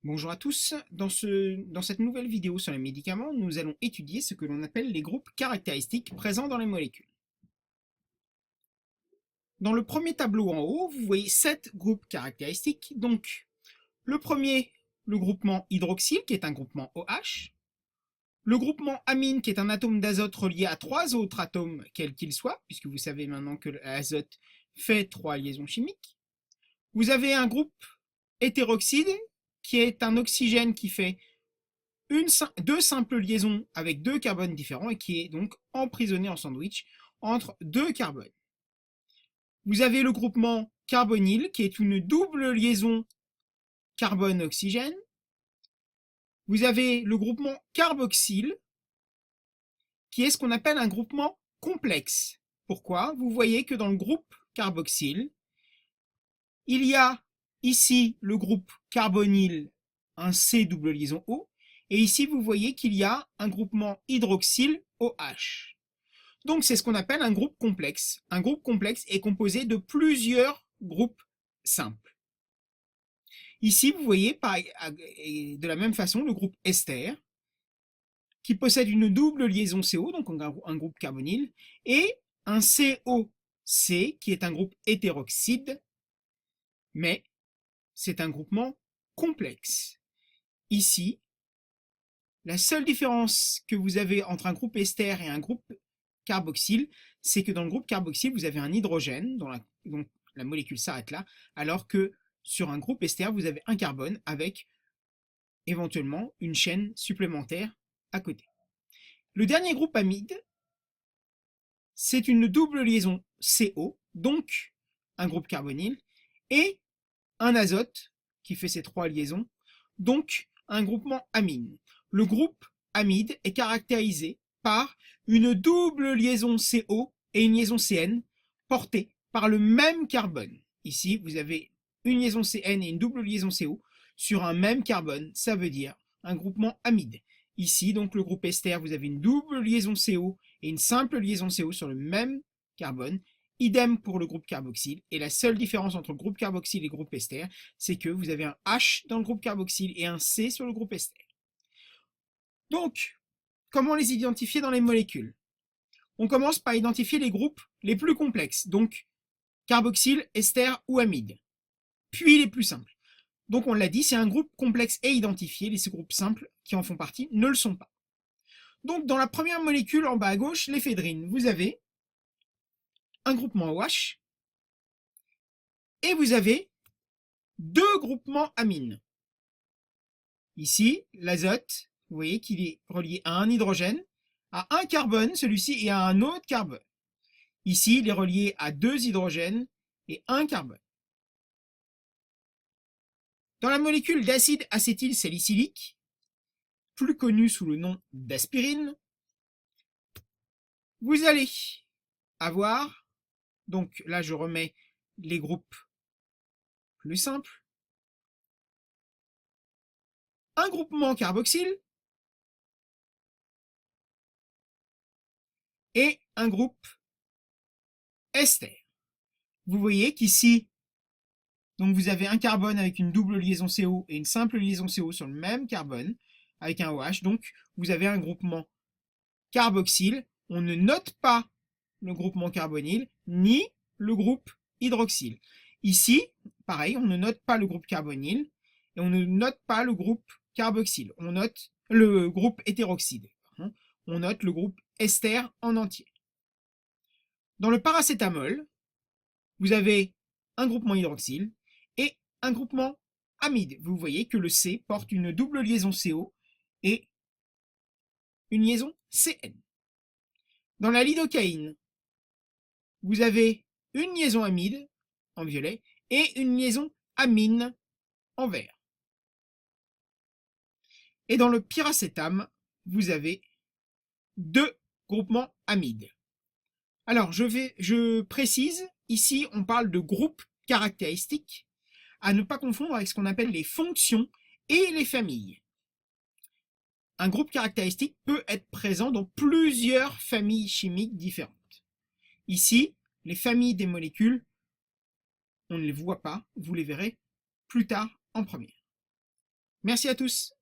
Bonjour à tous, dans cette nouvelle vidéo sur les médicaments, nous allons étudier ce que l'on appelle les groupes caractéristiques présents dans les molécules. Dans le premier tableau en haut, vous voyez 7 groupes caractéristiques. Donc, le premier, le groupement hydroxyle, qui est un groupement OH. Le groupement amine, qui est un atome d'azote relié à 3 autres atomes, quels qu'ils soient, puisque vous savez maintenant que l'azote fait 3 liaisons chimiques. Vous avez un groupe hétéroxyde, qui est un oxygène qui fait deux simples liaisons avec deux carbones différents et qui est donc emprisonné en sandwich entre deux carbones. Vous avez le groupement carbonyle qui est une double liaison carbone-oxygène. Vous avez le groupement carboxyle qui est ce qu'on appelle un groupement complexe. Pourquoi? Vous voyez que dans le groupe carboxyle, il y a ici le groupe carbonyle, un C double liaison O, et ici vous voyez qu'il y a un groupement hydroxyle OH. Donc c'est ce qu'on appelle un groupe complexe. Un groupe complexe est composé de plusieurs groupes simples. Ici, vous voyez de la même façon le groupe ester, qui possède une double liaison CO, donc un groupe carbonyle, et un COC, qui est un groupe hétéroxyde, mais c'est un groupement complexe. Ici, la seule différence que vous avez entre un groupe ester et un groupe carboxyle, c'est que dans le groupe carboxyle, vous avez un hydrogène, donc la molécule s'arrête là, alors que sur un groupe ester, vous avez un carbone avec éventuellement une chaîne supplémentaire à côté. Le dernier groupe amide, c'est une double liaison CO, donc un groupe carbonyle, et un azote qui fait ces trois liaisons, donc un groupement amine. Le groupe amide est caractérisé par une double liaison CO et une liaison CN portées par le même carbone. Ici, vous avez une liaison CN et une double liaison CO sur un même carbone, ça veut dire un groupement amide. Ici, donc le groupe ester, vous avez une double liaison CO et une simple liaison CO sur le même carbone. Idem pour le groupe carboxyle. Et la seule différence entre le groupe carboxyle et le groupe ester, c'est que vous avez un H dans le groupe carboxyle et un C sur le groupe ester. Donc, comment les identifier dans les molécules? On commence par identifier les groupes les plus complexes, donc carboxyle, ester ou amide, puis les plus simples. Donc on l'a dit, c'est un groupe complexe et identifié, les groupes simples qui en font partie ne le sont pas. Donc dans la première molécule en bas à gauche, l'éphédrine, vous avez un groupement OH et vous avez deux groupements amines. Ici, l'azote, vous voyez qu'il est relié à un hydrogène, à un carbone, celui-ci, et à un autre carbone. Ici, il est relié à deux hydrogènes et un carbone. Dans la molécule d'acide acétylsalicylique, plus connue sous le nom d'aspirine, vous allez avoir, donc là je remets les groupes plus simples, un groupement carboxyle et un groupe ester. Vous voyez qu'ici, donc vous avez un carbone avec une double liaison CO et une simple liaison CO sur le même carbone avec un OH, donc vous avez un groupement carboxyle. On ne note pas le groupement carbonyle ni le groupe hydroxyle. Ici, pareil, on ne note pas le groupe carbonyle et on ne note pas le groupe carboxyle. On note le groupe hétéroxyde. On note le groupe ester en entier. Dans le paracétamol, vous avez un groupement hydroxyle et un groupement amide. Vous voyez que le C porte une double liaison CO et une liaison CN. Dans la lidocaïne, vous avez une liaison amide en violet et une liaison amine en vert. Et dans le pyracétam, vous avez deux groupements amides. Alors, je précise, ici, on parle de groupes caractéristiques, à ne pas confondre avec ce qu'on appelle les fonctions et les familles. Un groupe caractéristique peut être présent dans plusieurs familles chimiques différentes. Ici, les familles des molécules, on ne les voit pas, vous les verrez plus tard en première. Merci à tous.